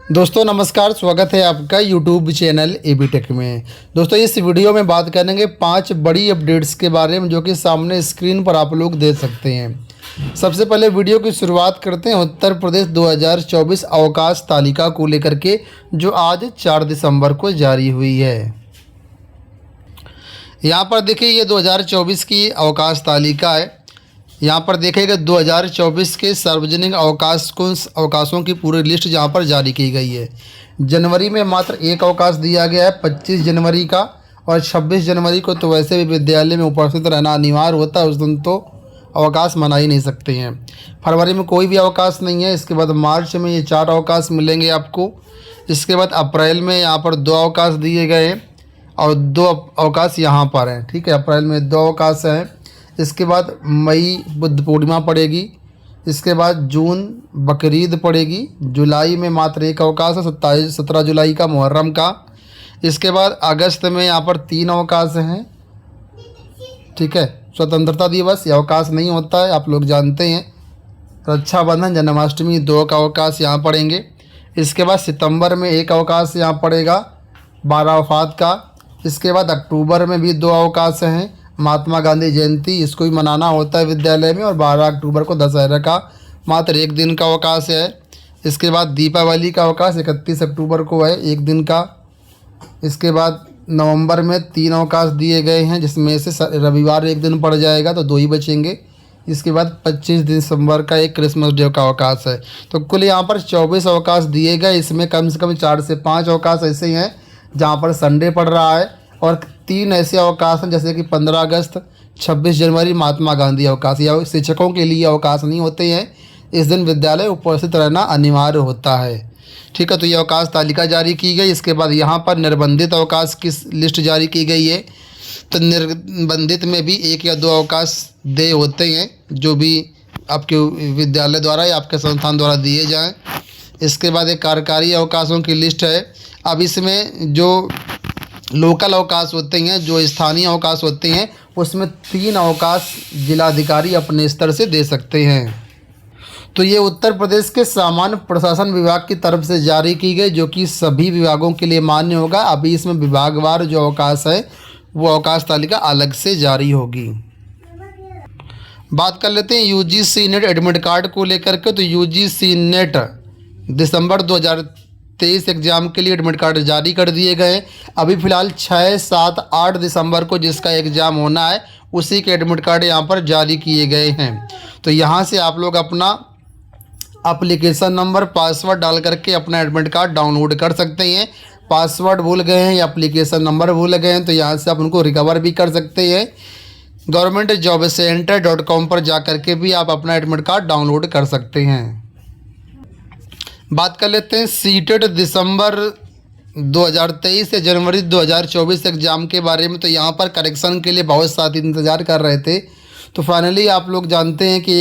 दोस्तों नमस्कार, स्वागत है आपका यूट्यूब चैनल एबी टेक में। दोस्तों इस वीडियो में बात करेंगे 5 बड़ी अपडेट्स के बारे में जो कि सामने स्क्रीन पर आप लोग देख सकते हैं। सबसे पहले वीडियो की शुरुआत करते हैं उत्तर प्रदेश 2024 अवकाश तालिका को लेकर के, जो आज 4 दिसंबर को जारी हुई है। यहाँ पर देखिए ये 2024 की अवकाश तालिका है। यहाँ पर देखिएगा 2024 के सार्वजनिक अवकाशों की पूरी लिस्ट यहाँ पर जारी की गई है। जनवरी में मात्र एक अवकाश दिया गया है 25 जनवरी का, और 26 जनवरी को तो वैसे भी विद्यालय में उपस्थित रहना अनिवार्य होता है, उस दिन तो अवकाश मना ही नहीं सकते हैं। फरवरी में कोई भी अवकाश नहीं है। इसके बाद मार्च में ये 4 अवकाश मिलेंगे आपको। इसके बाद अप्रैल में यहाँ पर 2 अवकाश दिए गए हैं और 2 अवकाश यहाँ पर हैं। ठीक है, अप्रैल में 2 अवकाश हैं। इसके बाद मई बुद्ध पूर्णिमा पड़ेगी। इसके बाद जून बकरीद पड़ेगी। जुलाई में मात्र एक अवकाश है 17 जुलाई का, मुहर्रम का। इसके बाद अगस्त में यहाँ पर 3 अवकाश हैं। ठीक है, स्वतंत्रता दिवस ये अवकाश नहीं होता है, आप लोग जानते हैं। रक्षाबंधन, जन्माष्टमी 2 का अवकाश यहाँ पड़ेंगे। इसके बाद सितंबर में एक अवकाश यहाँ पड़ेगा 12 वफात का। इसके बाद अक्टूबर में भी 2 अवकाश हैं। महात्मा गांधी जयंती, इसको भी मनाना होता है विद्यालय में, और 12 अक्टूबर को दशहरा का मात्र 1 दिन का अवकाश है। इसके बाद दीपावली का अवकाश 31 अक्टूबर को है, 1 दिन का। इसके बाद नवंबर में 3 अवकाश दिए गए हैं, जिसमें से रविवार 1 दिन पड़ जाएगा तो 2 ही बचेंगे। इसके बाद 25 दिसंबर का एक क्रिसमस डे का अवकाश है। तो कुल यहाँ पर 24 अवकाश दिए गए। इसमें कम से कम 4 से 5 अवकाश ऐसे हैं जहाँ पर संडे पड़ रहा है, और 3 ऐसे अवकाश हैं जैसे कि 15 अगस्त, 26 जनवरी महात्मा गांधी अवकाश। या शिक्षकों के लिए अवकाश नहीं होते हैं, इस दिन विद्यालय उपस्थित रहना अनिवार्य होता है। ठीक है, तो ये अवकाश तालिका जारी की गई। इसके बाद यहाँ पर निर्बंधित अवकाश की लिस्ट जारी की गई है। तो निर्बंधित में भी 1 या 2 अवकाश दे होते हैं, जो भी आपके विद्यालय द्वारा या आपके संस्थान द्वारा दिए जाएँ। इसके बाद एक कार्यकारी अवकाशों की लिस्ट है। अब इसमें जो लोकल अवकाश होते हैं, जो स्थानीय अवकाश होते हैं, उसमें 3 अवकाश जिलाधिकारी अपने स्तर से दे सकते हैं। तो ये उत्तर प्रदेश के सामान्य प्रशासन विभाग की तरफ से जारी की गई, जो कि सभी विभागों के लिए मान्य होगा। अभी इसमें विभागवार जो अवकाश है वो अवकाश तालिका अलग से जारी होगी। बात कर लेते हैं यूजीसी नेट एडमिट कार्ड को लेकर के। तो यूजीसी नेट दिसंबर 2023 एग्ज़ाम के लिए एडमिट कार्ड जारी कर दिए गए हैं। अभी फ़िलहाल 6, 7, 8 दिसंबर को जिसका एग्ज़ाम होना है उसी के एडमिट कार्ड यहाँ पर जारी किए गए हैं। तो यहाँ से आप लोग अपना एप्लीकेशन नंबर, पासवर्ड डाल करके अपना एडमिट कार्ड डाउनलोड कर सकते हैं। पासवर्ड भूल गए हैं या एप्लीकेशन नंबर भूल गए हैं तो यहाँ से आप उनको रिकवर भी कर सकते हैं। governmentjobcenter.com पर जा कर के भी आप अपना एडमिट कार्ड डाउनलोड कर सकते हैं। बात कर लेते हैं सीटेट दिसंबर 2023 या जनवरी 2024 एग्ज़ाम के बारे में। तो यहाँ पर करेक्शन के लिए बहुत साथी इंतज़ार कर रहे थे। तो फाइनली आप लोग जानते हैं कि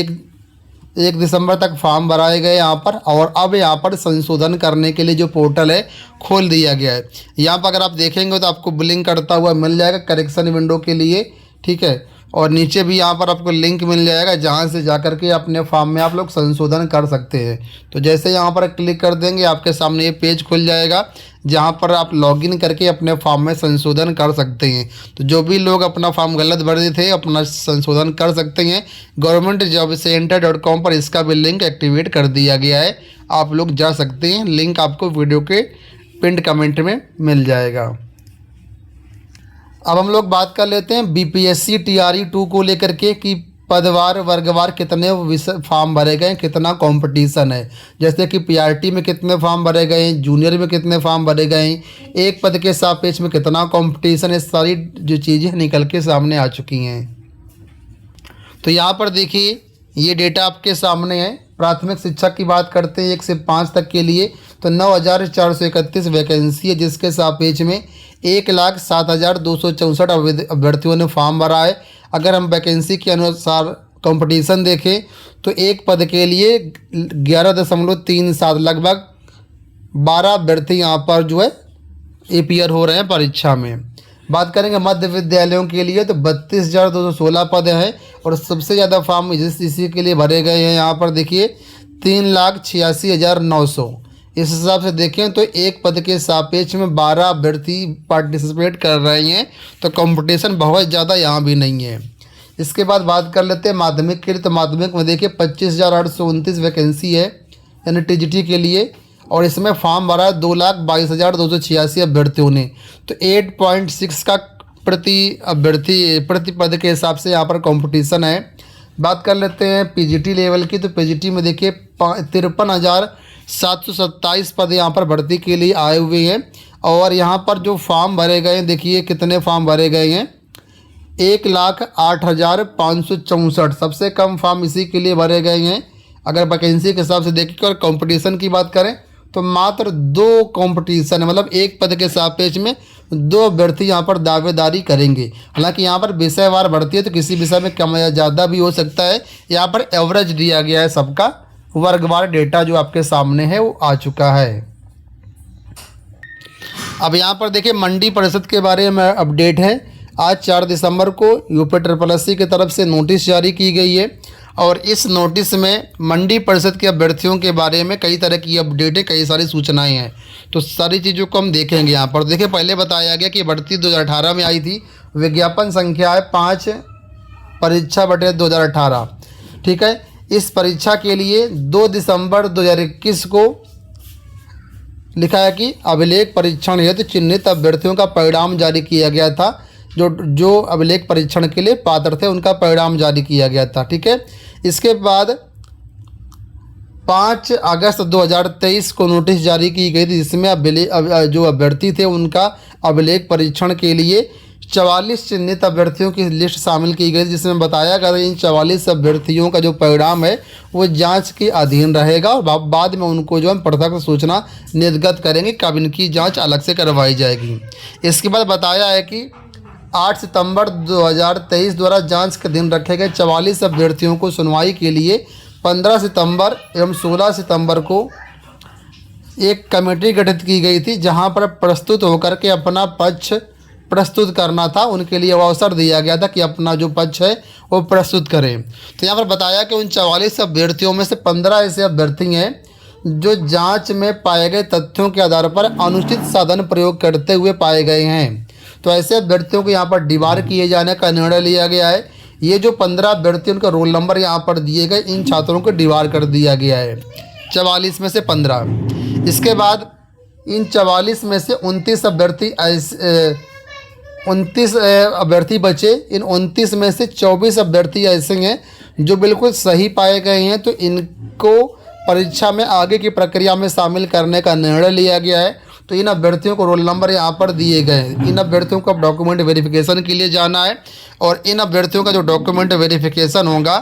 1 दिसंबर तक फॉर्म भराए गए यहाँ पर, और अब यहाँ पर संशोधन करने के लिए जो पोर्टल है खोल दिया गया है। यहाँ पर अगर आप देखेंगे तो आपको ब्लिंक करता हुआ मिल जाएगा करेक्शन विंडो के लिए। ठीक है, और नीचे भी यहाँ पर आपको लिंक मिल जाएगा जहाँ से जाकर के अपने फॉर्म में आप लोग संशोधन कर सकते हैं। तो जैसे यहाँ पर क्लिक कर देंगे आपके सामने ये पेज खुल जाएगा, जहाँ पर आप लॉगिन करके अपने फॉर्म में संशोधन कर सकते हैं। तो जो भी लोग अपना फॉर्म गलत भरे थे अपना संशोधन कर सकते हैं। governmentjobcenter.com पर इसका भी लिंक एक्टिवेट कर दिया गया है, आप लोग जा सकते हैं। लिंक आपको वीडियो के पिन कमेंट में मिल जाएगा। अब हम लोग बात कर लेते हैं बीपीएससी टीआरई 2 को लेकर के कि पदवार वर्गवार कितने फॉर्म भरे गए हैं, कितना कंपटीशन है। जैसे कि पीआरटी में कितने फॉर्म भरे गए हैं, जूनियर में कितने फॉर्म भरे गए हैं, एक पद के सापेक्ष में कितना कंपटीशन है, सारी जो चीज़ें निकल के सामने आ चुकी हैं। तो यहाँ पर देखिए ये डेटा आपके सामने है। प्राथमिक शिक्षक की बात करते हैं 1 से 5 तक के लिए, तो 9,431 वैकेंसी है, जिसके सापेक्ष में 1,07,264 अभ्यर्थियों ने फॉर्म भरा है। अगर हम वैकेंसी के अनुसार कंपटीशन देखें तो एक पद के लिए 11.37 लगभग 12 अभ्यर्थी यहाँ पर जो है अपीयर हो रहे हैं परीक्षा में। बात करेंगे मध्य विद्यालयों के लिए तो 32,216 पद हैं, और सबसे ज़्यादा फॉर्म इसी के लिए भरे गए हैं। यहाँ पर देखिए 3,86,900, इस हिसाब से देखें तो एक पद के सापेक्ष में 12 अभ्यर्थी पार्टिसिपेट कर रहे हैं, तो कंपटीशन बहुत ज़्यादा यहाँ भी नहीं है। इसके बाद बात कर लेते हैं माध्यमिक के लिए। तो माध्यमिक में देखिए 25,829 वैकेंसी है यानी टीजीटी के लिए, और इसमें फॉर्म भरा है 2,22,286 अभ्यर्थियों ने। तो 8.6 का प्रति पद के हिसाब से यहाँ पर कंपटीशन है। बात कर लेते हैं पीजीटी लेवल की। तो पीजीटी में देखिए 53,727 पद यहाँ पर भर्ती के लिए आए हुए हैं, और यहाँ पर जो फॉर्म भरे गए हैं देखिए कितने फॉर्म भरे गए हैं, 1,08,564। सबसे कम फॉर्म इसी के लिए भरे गए हैं अगर वैकेंसी के हिसाब से देखें। और कंपटीशन की बात करें तो मात्र 2 कंपटीशन है, मतलब एक पद के सापेक्ष में 2 अभ्यर्थी यहाँ पर दावेदारी करेंगे। हालांकि यहाँ पर विषयवार भर्ती है तो किसी विषय में कम या ज़्यादा भी हो सकता है। यहाँ पर एवरेज दिया गया है, सबका वर्गवार डेटा जो आपके सामने है वो आ चुका है। अब यहाँ पर देखिए मंडी परिषद के बारे में अपडेट है। आज 4 दिसंबर को यूपी SSSC की तरफ से नोटिस जारी की गई है, और इस नोटिस में मंडी परिषद के अभ्यर्थियों के बारे में कई तरह की अपडेट है, कई सारी सूचनाएं हैं। तो सारी चीज़ों को हम देखेंगे यहाँ पर। देखिए पहले बताया गया कि भर्ती 2018 में आई थी, विज्ञापन संख्या है 5 परीक्षा बटे 2018, ठीक है। इस परीक्षा के लिए 2 दिसंबर 2021 को लिखा है कि अभिलेख परीक्षण हेतु चिन्हित अभ्यर्थियों का परिणाम जारी किया गया था। जो अभिलेख परीक्षण के लिए पात्र थे उनका परिणाम जारी किया गया था, ठीक है। इसके बाद 5 अगस्त 2023 को नोटिस जारी की गई थी, जिसमें जो अभ्यर्थी थे उनका अभिलेख परीक्षण के लिए 44 चिन्हित अभ्यर्थियों की लिस्ट शामिल की गई, जिसमें बताया गया इन 44 अभ्यर्थियों का जो परिणाम है वो जांच के अधीन रहेगा, और बाद में उनको जो हम पृथक सूचना निर्गत करेंगे, कब इनकी जांच अलग से करवाई जाएगी। इसके बाद बताया है कि 8 सितंबर 2023 द्वारा जांच के दिन रखे गए 44 अभ्यर्थियों को सुनवाई के लिए 15 सितंबर एवं 16 सितंबर को एक कमेटी गठित की गई थी, जहां पर प्रस्तुत होकर के अपना पक्ष प्रस्तुत करना था। उनके लिए अवसर दिया गया था कि अपना जो पक्ष है वो प्रस्तुत करें। तो यहाँ पर बताया कि उन 44 अभ्यर्थियों में से 15 ऐसे अभ्यर्थी हैं जो जांच में पाए गए तथ्यों के आधार पर अनुचित साधन प्रयोग करते हुए पाए गए हैं। तो ऐसे अभ्यर्थियों को यहाँ पर डिबार किए जाने का निर्णय लिया गया है। ये जो 15 अभ्यर्थी उनका रोल नंबर यहाँ पर दिए गए, इन छात्रों को डिबार कर दिया गया है, 44 में से 15। इसके बाद इन 44 में से 29 अभ्यर्थी बचे। इन 29 में से 24 अभ्यर्थी ऐसे हैं जो बिल्कुल सही पाए गए हैं, तो इनको परीक्षा में आगे की प्रक्रिया में शामिल करने का निर्णय लिया गया है। तो इन अभ्यर्थियों को रोल नंबर यहाँ पर दिए गए हैं। इन अभ्यर्थियों को अब डॉक्यूमेंट वेरिफिकेशन के लिए जाना है, और इन अभ्यर्थियों का जो डॉक्यूमेंट वेरिफिकेशन होगा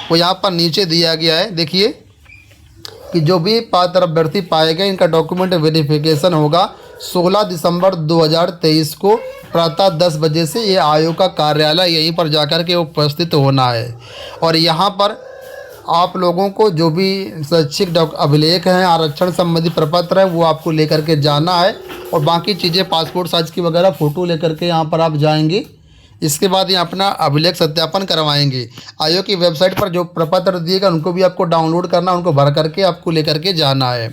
वो यहाँ पर नीचे दिया गया है। देखिए कि जो भी पात्र अभ्यर्थी पाए गए इनका डॉक्यूमेंट वेरिफिकेशन होगा 16 दिसंबर 2023 को प्रातः 10 बजे से। ये आयोग का कार्यालय यहीं पर जाकर के उपस्थित होना है, और यहाँ पर आप लोगों को जो भी शैक्षिक अभिलेख हैं, आरक्षण संबंधी प्रपत्र है, वो आपको लेकर के जाना है, और बाकी चीज़ें पासपोर्ट साइज की वगैरह फ़ोटो लेकर के यहाँ पर आप जाएंगे। इसके बाद ये अपना अभिलेख सत्यापन करवाएंगे। आयोग की वेबसाइट पर जो प्रपत्र दिएगा उनको भी आपको डाउनलोड करना, उनको भर करके आपको लेकर के जाना है,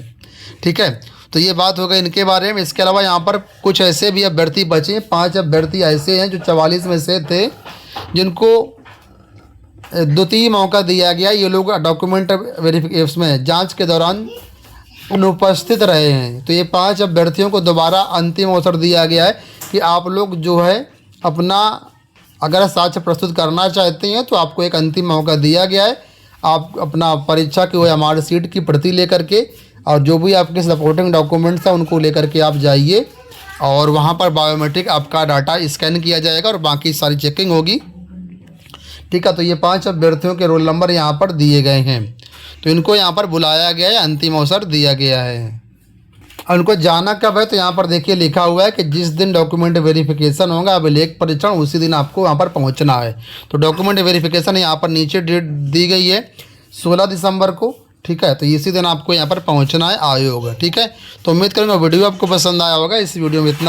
ठीक है। तो ये बात हो गई इनके बारे में। इसके अलावा यहाँ पर कुछ ऐसे भी अभ्यर्थी बचे, 5 अभ्यर्थी ऐसे हैं जो 44 में से थे, जिनको द्वितीय मौका दिया गया। ये लोग डॉक्यूमेंट वेरिफिकेशन में जांच के दौरान अनुपस्थित रहे हैं। तो ये 5 अभ्यर्थियों को दोबारा अंतिम अवसर दिया गया है कि आप लोग जो है अपना अगर साक्ष्य प्रस्तुत करना चाहते हैं तो आपको एक अंतिम मौका दिया गया है। आप अपना परीक्षा की वो मार्कशीट की प्रति लेकर के और जो भी आपके सपोर्टिंग डॉक्यूमेंट्स हैं उनको लेकर के आप जाइए, और वहाँ पर बायोमेट्रिक आपका डाटा स्कैन किया जाएगा और बाकी सारी चेकिंग होगी, ठीक है। तो ये 5 अभ्यर्थियों के रोल नंबर यहाँ पर दिए गए हैं, तो इनको यहाँ पर बुलाया गया है, अंतिम अवसर दिया गया है। उनको जाना कब है तो यहाँ पर देखिए लिखा हुआ है कि जिस दिन डॉक्यूमेंट वेरिफिकेशन होगा अभिलेख परीक्षण उसी दिन आपको वहाँ पर पहुँचना है। तो डॉक्यूमेंट वेरिफिकेशन यहाँ पर नीचे डेट दी गई है 16 दिसंबर को, ठीक है। तो इसी दिन आपको यहाँ पर पहुँचना है आयोग, ठीक है। तो उम्मीद करूँगा वीडियो आपको पसंद आया होगा। इस वीडियो में इतना